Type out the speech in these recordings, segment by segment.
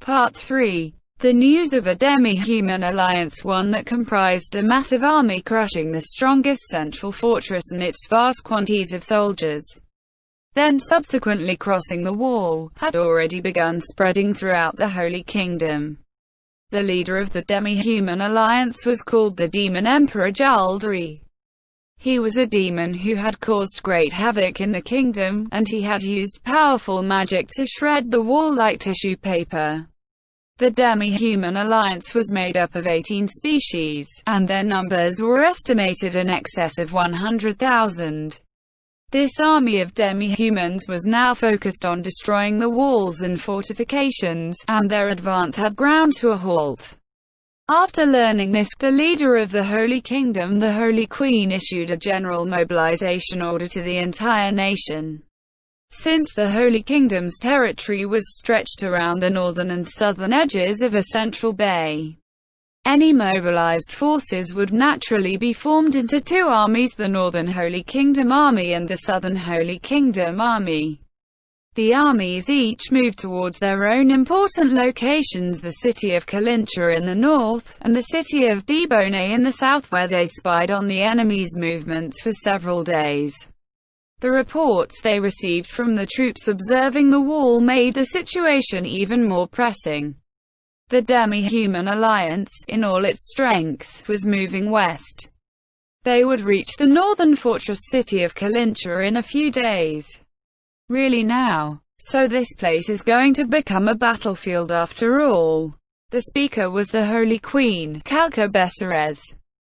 Part 3. The news of a demi-human alliance, one that comprised a massive army crushing the strongest central fortress and its vast quantities of soldiers, then subsequently crossing the wall, had already begun spreading throughout the Holy Kingdom. The leader of the demi-human alliance was called the Demon Emperor Jaldri. He was a demon who had caused great havoc in the kingdom, and he had used powerful magic to shred the wall like tissue paper. The demi-human alliance was made up of 18 species, and their numbers were estimated in excess of 100,000. This army of demi-humans was now focused on destroying the walls and fortifications, and their advance had ground to a halt. After learning this, the leader of the Holy Kingdom, the Holy Queen, issued a general mobilization order to the entire nation. Since the Holy Kingdom's territory was stretched around the northern and southern edges of a central bay, any mobilized forces would naturally be formed into two armies: the Northern Holy Kingdom Army and the Southern Holy Kingdom Army. The armies each moved towards their own important locations: the city of Kalincha in the north, and the city of Dibone in the south, where they spied on the enemy's movements for several days. The reports they received from the troops observing the wall made the situation even more pressing. The demi-human alliance, in all its strength, was moving west. They would reach the northern fortress city of Kalincha in a few days. Really now? So this place is going to become a battlefield after all. The speaker was the Holy Queen, Kalka Besarez.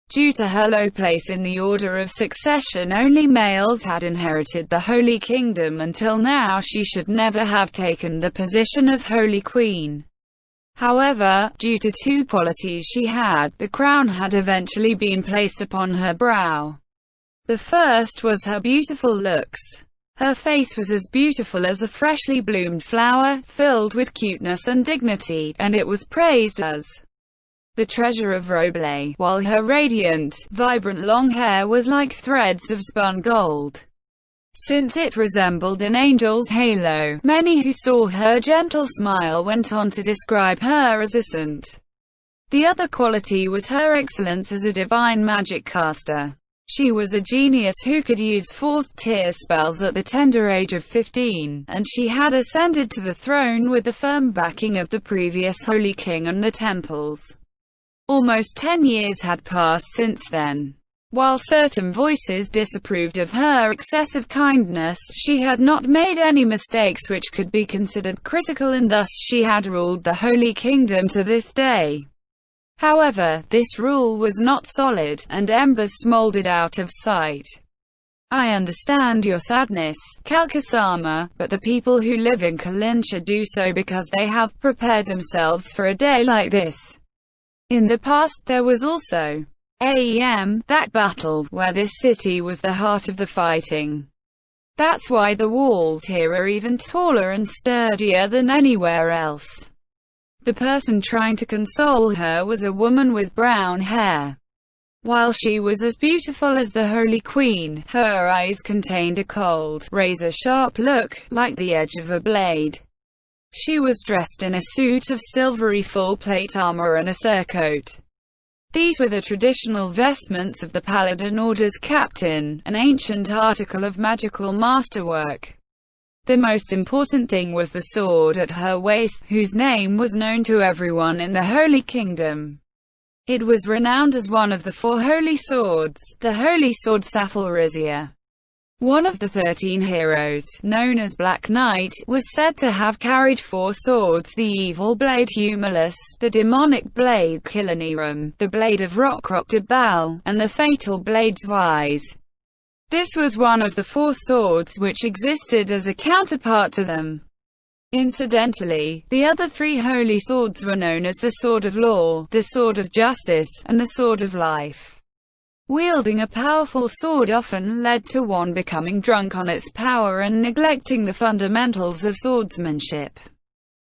Due to her low place in the order of succession, only males had inherited the Holy Kingdom until now. She should never have taken the position of Holy Queen. However, due to two qualities she had, the crown had eventually been placed upon her brow. The first was her beautiful looks. Her face was as beautiful as a freshly bloomed flower, filled with cuteness and dignity, and it was praised as the treasure of Roble, while her radiant, vibrant long hair was like threads of spun gold. Since it resembled an angel's halo, many who saw her gentle smile went on to describe her as a saint. The other quality was her excellence as a divine magic caster. She was a genius who could use fourth-tier spells at the tender age of 15, and she had ascended to the throne with the firm backing of the previous Holy King and the temples. Almost 10 years had passed since then. While certain voices disapproved of her excessive kindness, she had not made any mistakes which could be considered critical, and thus she had ruled the Holy Kingdom to this day. However, this rule was not solid, and embers smoldered out of sight. I understand your sadness, Kalkasama, but the people who live in Kalincha do so because they have prepared themselves for a day like this. In the past there was also that battle, where this city was the heart of the fighting. That's why the walls here are even taller and sturdier than anywhere else. The person trying to console her was a woman with brown hair. While she was as beautiful as the Holy Queen, her eyes contained a cold, razor-sharp look, like the edge of a blade. She was dressed in a suit of silvery full-plate armor and a surcoat. These were the traditional vestments of the Paladin Order's captain, an ancient article of magical masterwork. The most important thing was the sword at her waist, whose name was known to everyone in the Holy Kingdom. It was renowned as one of the 4 holy swords, the Holy Sword Sapphirisia. One of the 13 heroes, known as Black Knight, was said to have carried 4 swords: the evil blade Humulus, the demonic blade Kilanirum, the blade of Rokrok-Debal, and the fatal blade Zwise. This was one of the 4 swords which existed as a counterpart to them. Incidentally, the other 3 holy swords were known as the Sword of Law, the Sword of Justice, and the Sword of Life. Wielding a powerful sword often led to one becoming drunk on its power and neglecting the fundamentals of swordsmanship.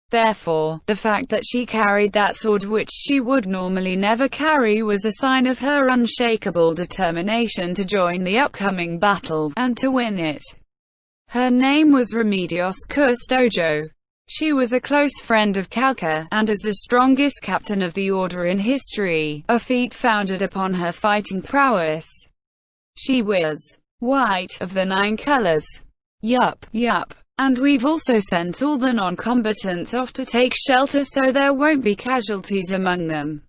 Therefore, the fact that she carried that sword, which she would normally never carry, was a sign of her unshakable determination to join the upcoming battle, and to win it. Her name was Remedios Custodio. She was a close friend of Kalka, and as the strongest captain of the order in history, a feat founded upon her fighting prowess. She was white, of the 9 colors. Yup. And we've also sent all the non-combatants off to take shelter so there won't be casualties among them.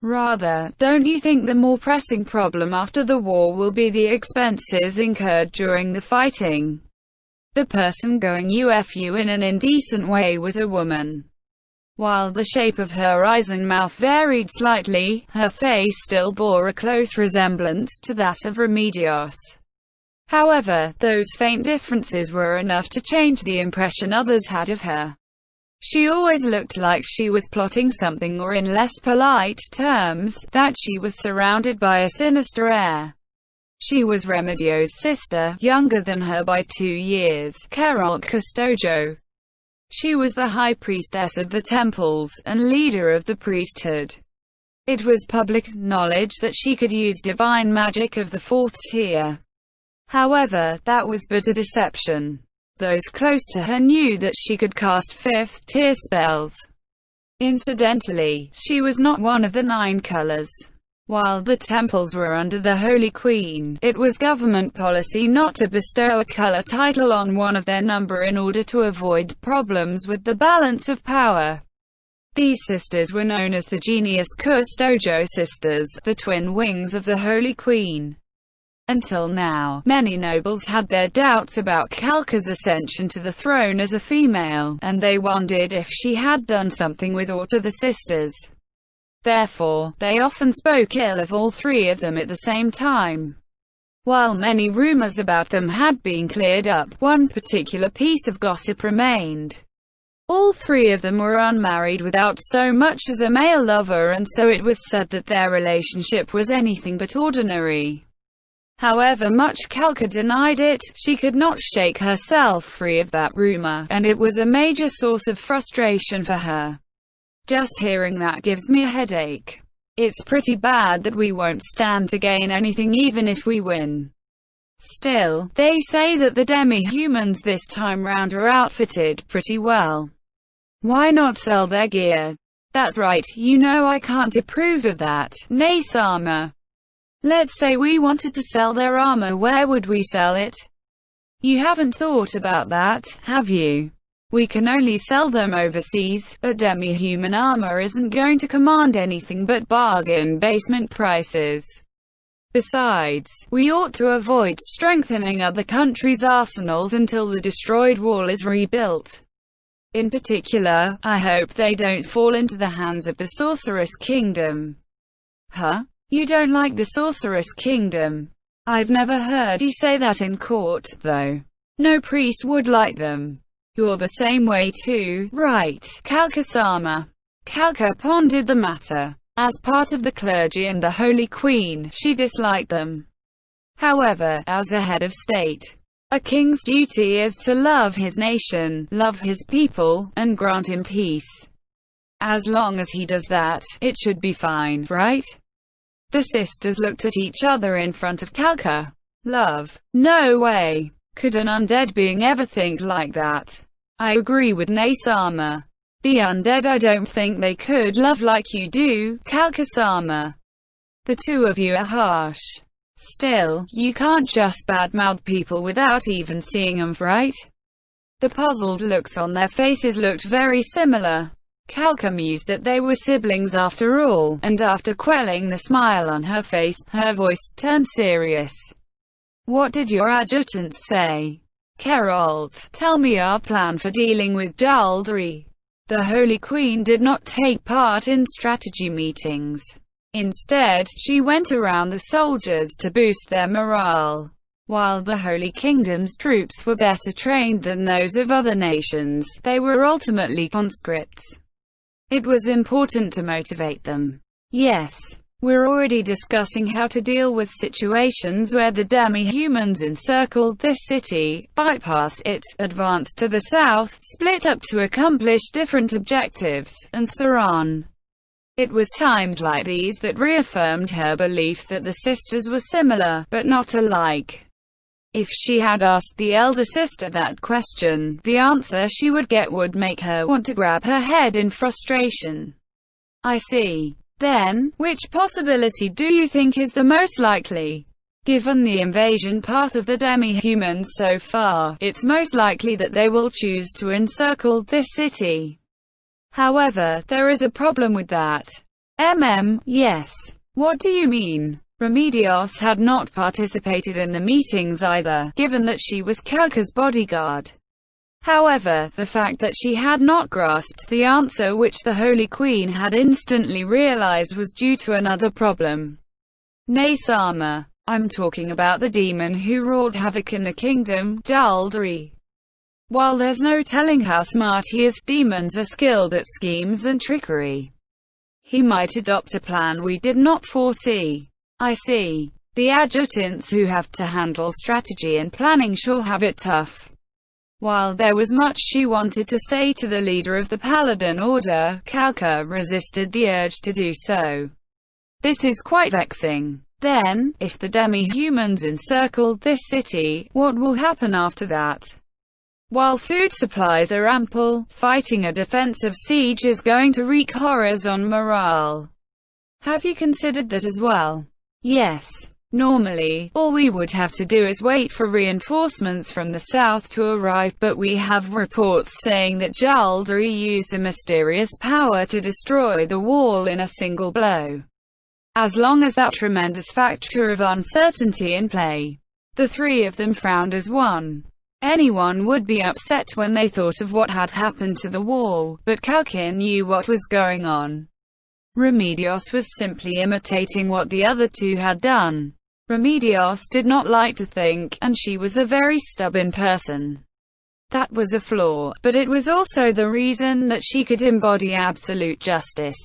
Rather, don't you think the more pressing problem after the war will be the expenses incurred during the fighting? The person going UFU in an indecent way was a woman. While the shape of her eyes and mouth varied slightly, her face still bore a close resemblance to that of Remedios. However, those faint differences were enough to change the impression others had of her. She always looked like she was plotting something, or in less polite terms, that she was surrounded by a sinister air. She was Remedios' sister, younger than her by 2 years, Carol Custodio. She was the high priestess of the temples, and leader of the priesthood. It was public knowledge that she could use divine magic of the 4th tier. However, that was but a deception. Those close to her knew that she could cast 5th tier spells. Incidentally, she was not one of the 9 colors. While the temples were under the Holy Queen, it was government policy not to bestow a color title on one of their number in order to avoid problems with the balance of power. These sisters were known as the Genius Custodio sisters, the twin wings of the Holy Queen. Until now, many nobles had their doubts about Kalka's ascension to the throne as a female, and they wondered if she had done something with or to the sisters. Therefore, they often spoke ill of all 3 of them at the same time. While many rumors about them had been cleared up, one particular piece of gossip remained. All 3 of them were unmarried without so much as a male lover, and so it was said that their relationship was anything but ordinary. However much Kalka denied it, she could not shake herself free of that rumor, and it was a major source of frustration for her. Just hearing that gives me a headache. It's pretty bad that we won't stand to gain anything even if we win. Still, they say that the demi-humans this time round are outfitted pretty well. Why not sell their gear? That's right, you know I can't approve of that, Nae-sama. Let's say we wanted to sell their armor, where would we sell it? You haven't thought about that, have you? We can only sell them overseas, but demi-human armor isn't going to command anything but bargain basement prices. Besides, we ought to avoid strengthening other countries' arsenals until the destroyed wall is rebuilt. In particular, I hope they don't fall into the hands of the Sorceress Kingdom. Huh? You don't like the Sorceress Kingdom? I've never heard you say that in court, though. No priest would like them. You're the same way too, right, Kalka-sama? Kalka pondered the matter. As part of the clergy and the Holy Queen, she disliked them. However, as a head of state, a king's duty is to love his nation, love his people, and grant him peace. As long as he does that, it should be fine, right? The sisters looked at each other in front of Kalka. Love? No way. Could an undead being ever think like that? I agree with Nae-sama. The undead, I don't think they could love like you do, Kalka-sama. The 2 of you are harsh. Still, you can't just badmouth people without even seeing them, right? The puzzled looks on their faces looked very similar. Kalka mused that they were siblings after all, and after quelling the smile on her face, her voice turned serious. What did your adjutant say? Geralt, tell me our plan for dealing with Jaldri. The Holy Queen did not take part in strategy meetings. Instead, she went around the soldiers to boost their morale. While the Holy Kingdom's troops were better trained than those of other nations, they were ultimately conscripts. It was important to motivate them. Yes. We're already discussing how to deal with situations where the demi-humans encircle this city, bypass it, advance to the south, split up to accomplish different objectives, and so on. It was times like these that reaffirmed her belief that the sisters were similar, but not alike. If she had asked the elder sister that question, the answer she would get would make her want to grab her head in frustration. I see. Then, which possibility do you think is the most likely? Given the invasion path of the demi-humans so far, it's most likely that they will choose to encircle this city. However, there is a problem with that. Yes. What do you mean? Remedios had not participated in the meetings either, given that she was Kalka's bodyguard. However, the fact that she had not grasped the answer which the Holy Queen had instantly realized was due to another problem. Nay-sama. I'm talking about the demon who wrought havoc in the kingdom, Jaldari. While there's no telling how smart he is, demons are skilled at schemes and trickery. He might adopt a plan we did not foresee. I see. The adjutants who have to handle strategy and planning sure have it tough. While there was much she wanted to say to the leader of the Paladin Order, Kalka resisted the urge to do so. This is quite vexing. Then, if the demi-humans encircle this city, what will happen after that? While food supplies are ample, fighting a defensive siege is going to wreak horrors on morale. Have you considered that as well? Yes. Normally, all we would have to do is wait for reinforcements from the south to arrive, but we have reports saying that Jaldari used a mysterious power to destroy the wall in a single blow. As long as that tremendous factor of uncertainty in play, the three of them frowned as one. Anyone would be upset when they thought of what had happened to the wall, but Kalka knew what was going on. Remedios was simply imitating what the other two had done. Remedios did not like to think, and she was a very stubborn person. That was a flaw, but it was also the reason that she could embody absolute justice.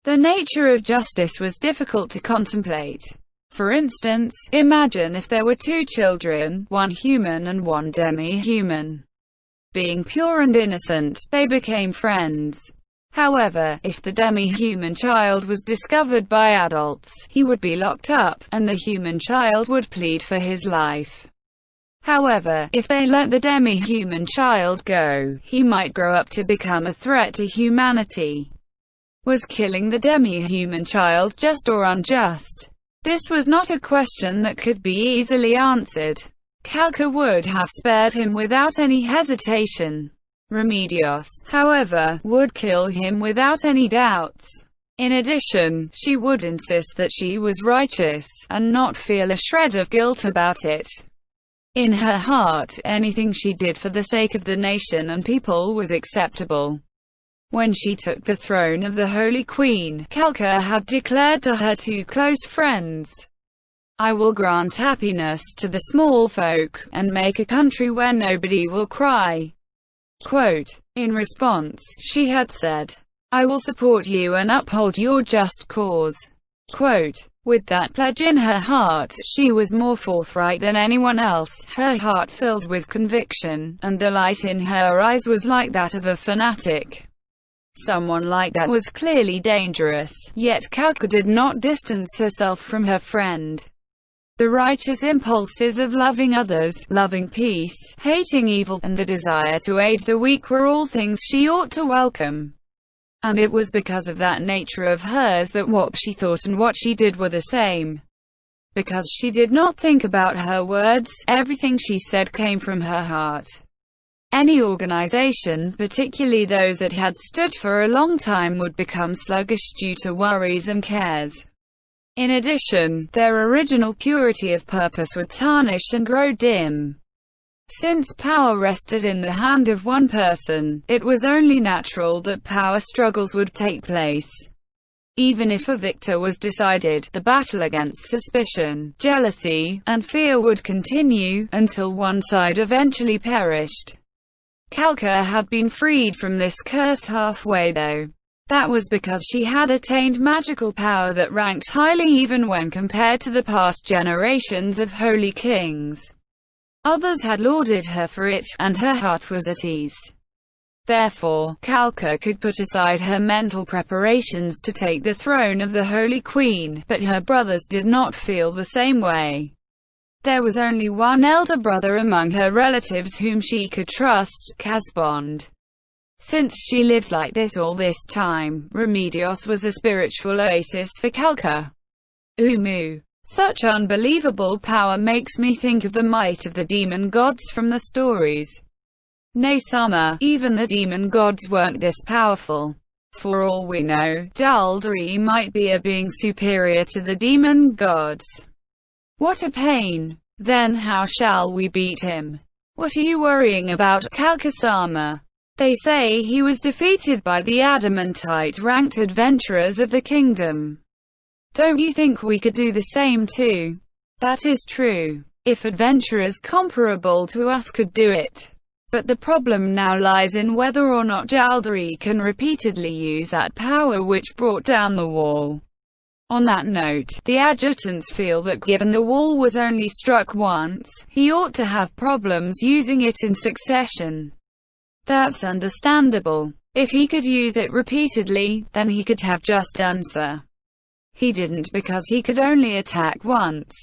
The nature of justice was difficult to contemplate. For instance, imagine if there were two children, one human and one demi-human. Being pure and innocent, they became friends. However, if the demi-human child was discovered by adults, he would be locked up, and the human child would plead for his life. However, if they let the demi-human child go, he might grow up to become a threat to humanity. Was killing the demi-human child just or unjust? This was not a question that could be easily answered. Kalka would have spared him without any hesitation. Remedios, however, would kill him without any doubts. In addition, she would insist that she was righteous, and not feel a shred of guilt about it. In her heart, anything she did for the sake of the nation and people was acceptable. When she took the throne of the Holy Queen, Kalka had declared to her two close friends, "I will grant happiness to the small folk, and make a country where nobody will cry." Quote. In response, she had said, "I will support you and uphold your just cause." Quote. With that pledge in her heart, she was more forthright than anyone else, her heart filled with conviction, and the light in her eyes was like that of a fanatic. Someone like that was clearly dangerous, yet Kalka did not distance herself from her friend. The righteous impulses of loving others, loving peace, hating evil, and the desire to aid the weak were all things she ought to welcome. And it was because of that nature of hers that what she thought and what she did were the same. Because she did not think about her words, everything she said came from her heart. Any organization, particularly those that had stood for a long time, would become sluggish due to worries and cares. In addition, their original purity of purpose would tarnish and grow dim. Since power rested in the hand of one person, it was only natural that power struggles would take place. Even if a victor was decided, the battle against suspicion, jealousy, and fear would continue, until one side eventually perished. Kalka had been freed from this curse halfway though. That was because she had attained magical power that ranked highly even when compared to the past generations of holy kings. Others had lauded her for it, and her heart was at ease. Therefore, Kalka could put aside her mental preparations to take the throne of the Holy Queen, but her brothers did not feel the same way. There was only one elder brother among her relatives whom she could trust, Casbond. Since she lived like this all this time, Remedios was a spiritual oasis for Kalka. Umu. Such unbelievable power makes me think of the might of the demon gods from the stories. Nay-sama, even the demon gods weren't this powerful. For all we know, Jaldari might be a being superior to the demon gods. What a pain! Then how shall we beat him? What are you worrying about, Kalka-sama? They say he was defeated by the adamantite-ranked adventurers of the kingdom. Don't you think we could do the same too? That is true. If adventurers comparable to us could do it. But the problem now lies in whether or not Jaldari can repeatedly use that power which brought down the wall. On that note, the adjutants feel that given the wall was only struck once, he ought to have problems using it in succession. That's understandable. If he could use it repeatedly, then he could have just done so. He didn't because he could only attack once.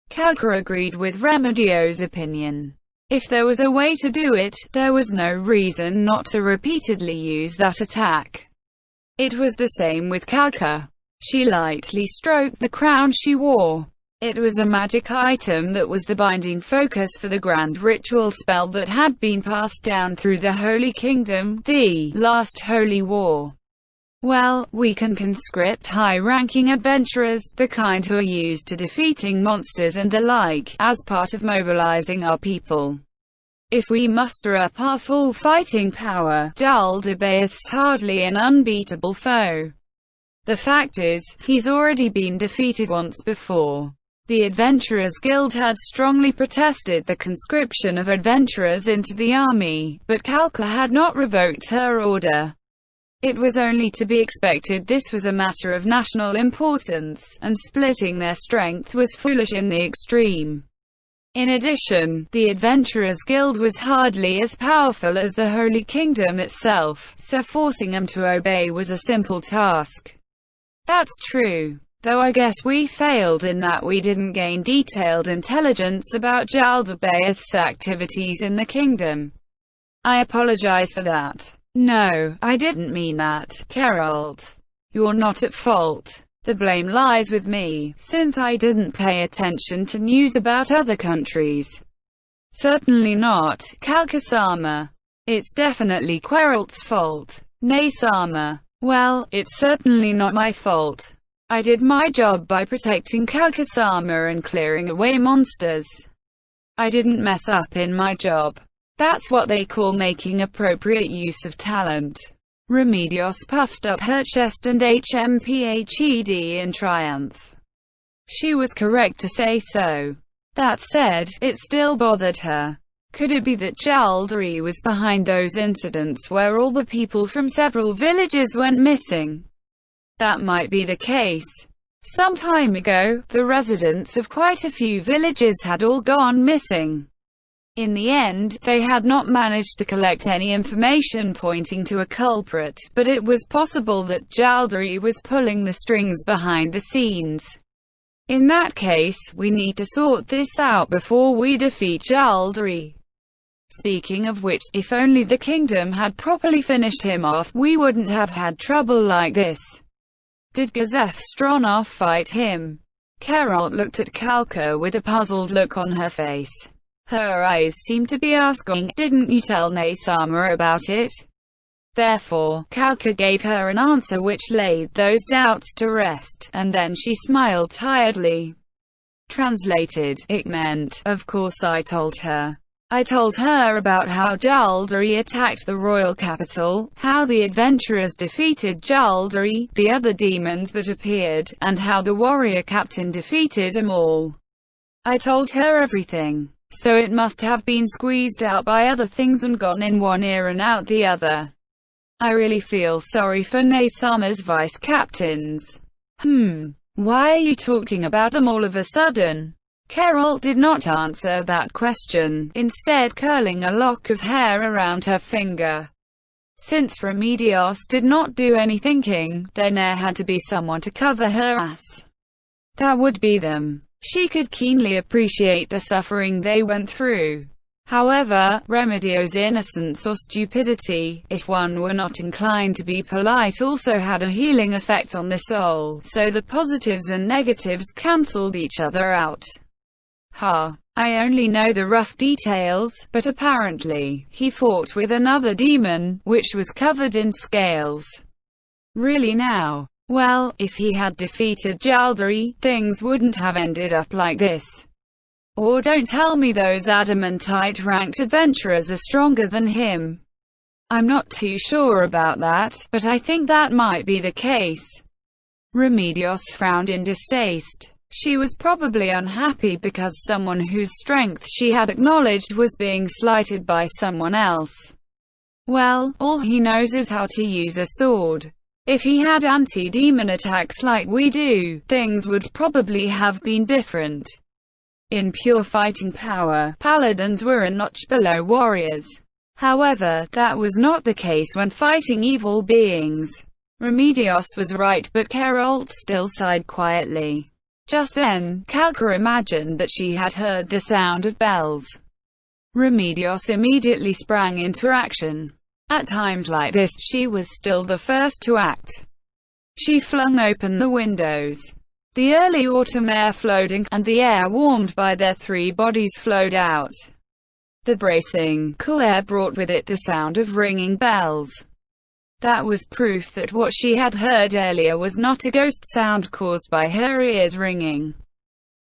Kalka agreed with Remedios' opinion. If there was a way to do it, there was no reason not to repeatedly use that attack. It was the same with Kalka. She lightly stroked the crown she wore. It was a magic item that was the binding focus for the grand ritual spell that had been passed down through the Holy Kingdom, the last Holy War. Well, we can conscript high-ranking adventurers, the kind who are used to defeating monsters and the like, as part of mobilizing our people. If we muster up our full fighting power, Jaldabaoth's hardly an unbeatable foe. The fact is, he's already been defeated once before. The Adventurers Guild had strongly protested the conscription of adventurers into the army, but Kalka had not revoked her order. It was only to be expected this was a matter of national importance, and splitting their strength was foolish in the extreme. In addition, the Adventurers Guild was hardly as powerful as the Holy Kingdom itself, so forcing them to obey was a simple task. That's true. Though I guess we failed in that we didn't gain detailed intelligence about Jaldabaoth's activities in the kingdom. I apologize for that. No, I didn't mean that, Geralt. You're not at fault. The blame lies with me, since I didn't pay attention to news about other countries. Certainly not, Kalka-sama. It's definitely Geralt's fault. Nay-sama. Well, it's certainly not my fault. I did my job by protecting Kalka-sama and clearing away monsters. I didn't mess up in my job. That's what they call making appropriate use of talent. Remedios puffed up her chest and HMPHED in triumph. She was correct to say so. That said, it still bothered her. Could it be that Jaldari was behind those incidents where all the people from several villages went missing? That might be the case. Some time ago, the residents of quite a few villages had all gone missing. In the end, they had not managed to collect any information pointing to a culprit, but it was possible that Jaldari was pulling the strings behind the scenes. In that case, we need to sort this out before we defeat Jaldari. Speaking of which, if only the kingdom had properly finished him off, we wouldn't have had trouble like this. Did Gazef Stronov fight him? Geralt looked at Kalka with a puzzled look on her face. Her eyes seemed to be asking, didn't you tell Nay-sama about it? Therefore, Kalka gave her an answer which laid those doubts to rest, and then she smiled tiredly. Translated, it meant, of course I told her. I told her about how Jaldari attacked the royal capital, how the adventurers defeated Jaldari, the other demons that appeared, and how the warrior captain defeated them all. I told her everything. So it must have been squeezed out by other things and gone in one ear and out the other. I really feel sorry for Nay-sama's vice-captains. Why are you talking about them all of a sudden? Geralt did not answer that question, instead curling a lock of hair around her finger. Since Remedios did not do any thinking, then there had to be someone to cover her ass. That would be them. She could keenly appreciate the suffering they went through. However, Remedio's innocence or stupidity, if one were not inclined to be polite, also had a healing effect on the soul, so the positives and negatives cancelled each other out. I only know the rough details, but apparently, he fought with another demon, which was covered in scales. Really now? Well, if he had defeated Jaldari, things wouldn't have ended up like this. Or don't tell me those adamantite-ranked adventurers are stronger than him. I'm not too sure about that, but I think that might be the case. Remedios frowned in distaste. She was probably unhappy because someone whose strength she had acknowledged was being slighted by someone else. Well, all he knows is how to use a sword. If he had anti-demon attacks like we do, things would probably have been different. In pure fighting power, paladins were a notch below warriors. However, that was not the case when fighting evil beings. Remedios was right, but Geralt still sighed quietly. Just then, Kalka imagined that she had heard the sound of bells. Remedios immediately sprang into action. At times like this, she was still the first to act. She flung open the windows. The early autumn air flowed in, and the air warmed by their three bodies flowed out. The bracing, cool air brought with it the sound of ringing bells. That was proof that what she had heard earlier was not a ghost sound caused by her ears ringing.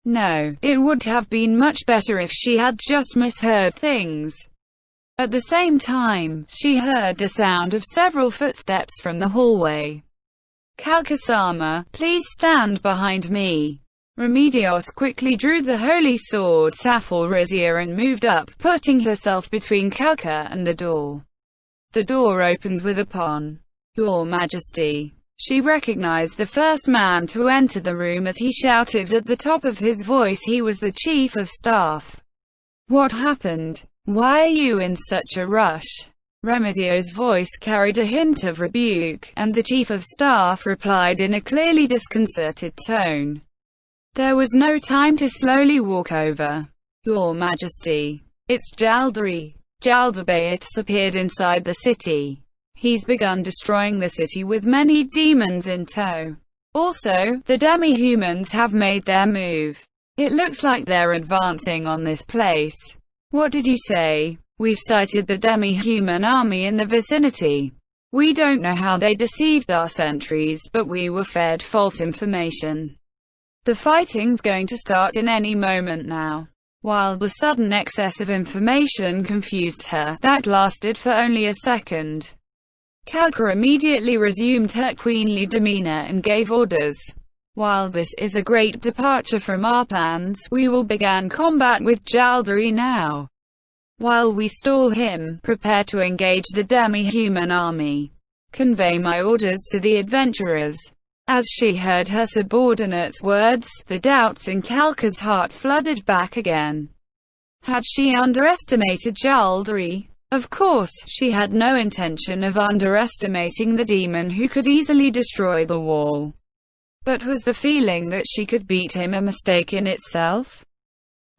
No, it would have been much better if she had just misheard things. At the same time, she heard the sound of several footsteps from the hallway. Kalka-sama, please stand behind me. Remedios quickly drew the holy sword Safal Rizia and moved up, putting herself between Kalka and the door. The door opened with upon Your Majesty. She recognized the first man to enter the room as he shouted at the top of his voice he was the chief of staff. What happened? Why are you in such a rush? Remedio's voice carried a hint of rebuke, and the chief of staff replied in a clearly disconcerted tone. There was no time to slowly walk over. Your Majesty. It's Jaldari. Jaldabaoth's appeared inside the city. He's begun destroying the city with many demons in tow. Also, the demi-humans have made their move. It looks like they're advancing on this place. What did you say? We've sighted the demi-human army in the vicinity. We don't know how they deceived our sentries, but we were fed false information. The fighting's going to start in any moment now. While the sudden excess of information confused her, that lasted for only a second. Kalka immediately resumed her queenly demeanor and gave orders. While this is a great departure from our plans, we will begin combat with Jaldari now. While we stall him, prepare to engage the demi-human army. Convey my orders to the adventurers. As she heard her subordinate's words, the doubts in Kalka's heart flooded back again. Had she underestimated Jaldari? Of course, she had no intention of underestimating the demon who could easily destroy the wall. But was the feeling that she could beat him a mistake in itself?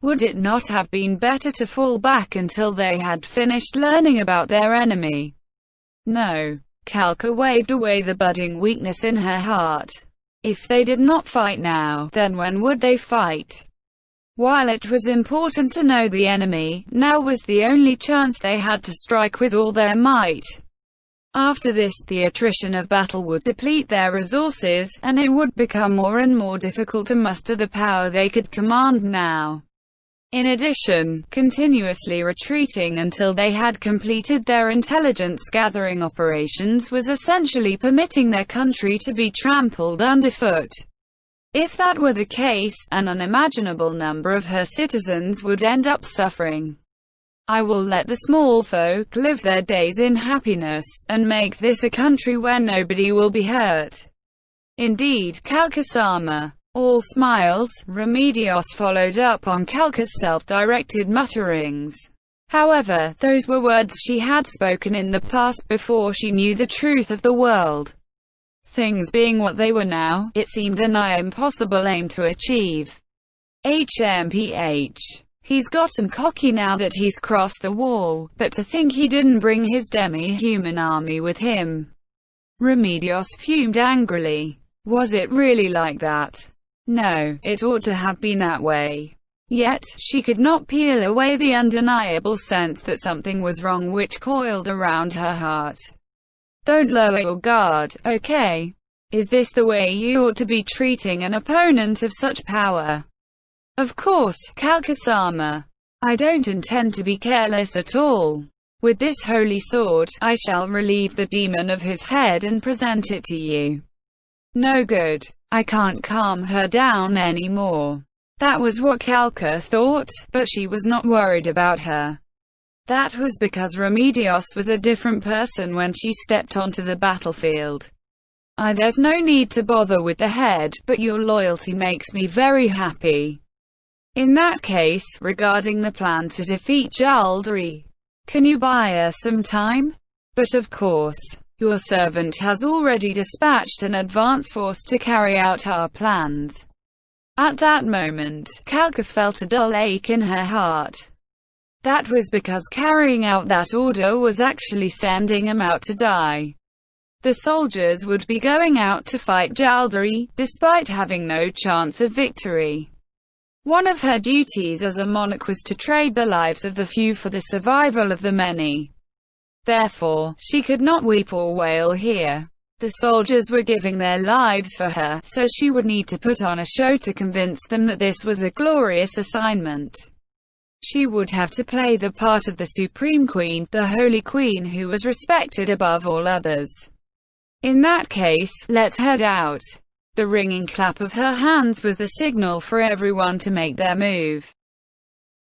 Would it not have been better to fall back until they had finished learning about their enemy? No. Kalka waved away the budding weakness in her heart. If they did not fight now, then when would they fight? While it was important to know the enemy, now was the only chance they had to strike with all their might. After this, the attrition of battle would deplete their resources, and it would become more and more difficult to muster the power they could command now. In addition, continuously retreating until they had completed their intelligence-gathering operations was essentially permitting their country to be trampled underfoot. If that were the case, an unimaginable number of her citizens would end up suffering. I will let the small folk live their days in happiness, and make this a country where nobody will be hurt. Indeed, Kalka-sama. All smiles, Remedios followed up on Kalka's self-directed mutterings. However, those were words she had spoken in the past before she knew the truth of the world. Things being what they were now, it seemed a nigh impossible aim to achieve. HMPH. He's gotten cocky now that he's crossed the wall, but to think he didn't bring his demi-human army with him. Remedios fumed angrily. Was it really like that? No, it ought to have been that way. Yet, she could not peel away the undeniable sense that something was wrong which coiled around her heart. Don't lower your guard, okay? Is this the way you ought to be treating an opponent of such power? Of course, Kalka-sama. I don't intend to be careless at all. With this holy sword, I shall relieve the demon of his head and present it to you. No good. I can't calm her down anymore. That was what Kalka thought, but she was not worried about her. That was because Remedios was a different person when she stepped onto the battlefield. There's no need to bother with the head, but your loyalty makes me very happy. In that case, regarding the plan to defeat Jaldri, can you buy us some time? But of course, your servant has already dispatched an advance force to carry out our plans. At that moment, Kalka felt a dull ache in her heart. That was because carrying out that order was actually sending him out to die. The soldiers would be going out to fight Jaldri, despite having no chance of victory. One of her duties as a monarch was to trade the lives of the few for the survival of the many. Therefore, she could not weep or wail here. The soldiers were giving their lives for her, so she would need to put on a show to convince them that this was a glorious assignment. She would have to play the part of the Supreme Queen, the Holy Queen who was respected above all others. In that case, let's head out. The ringing clap of her hands was the signal for everyone to make their move.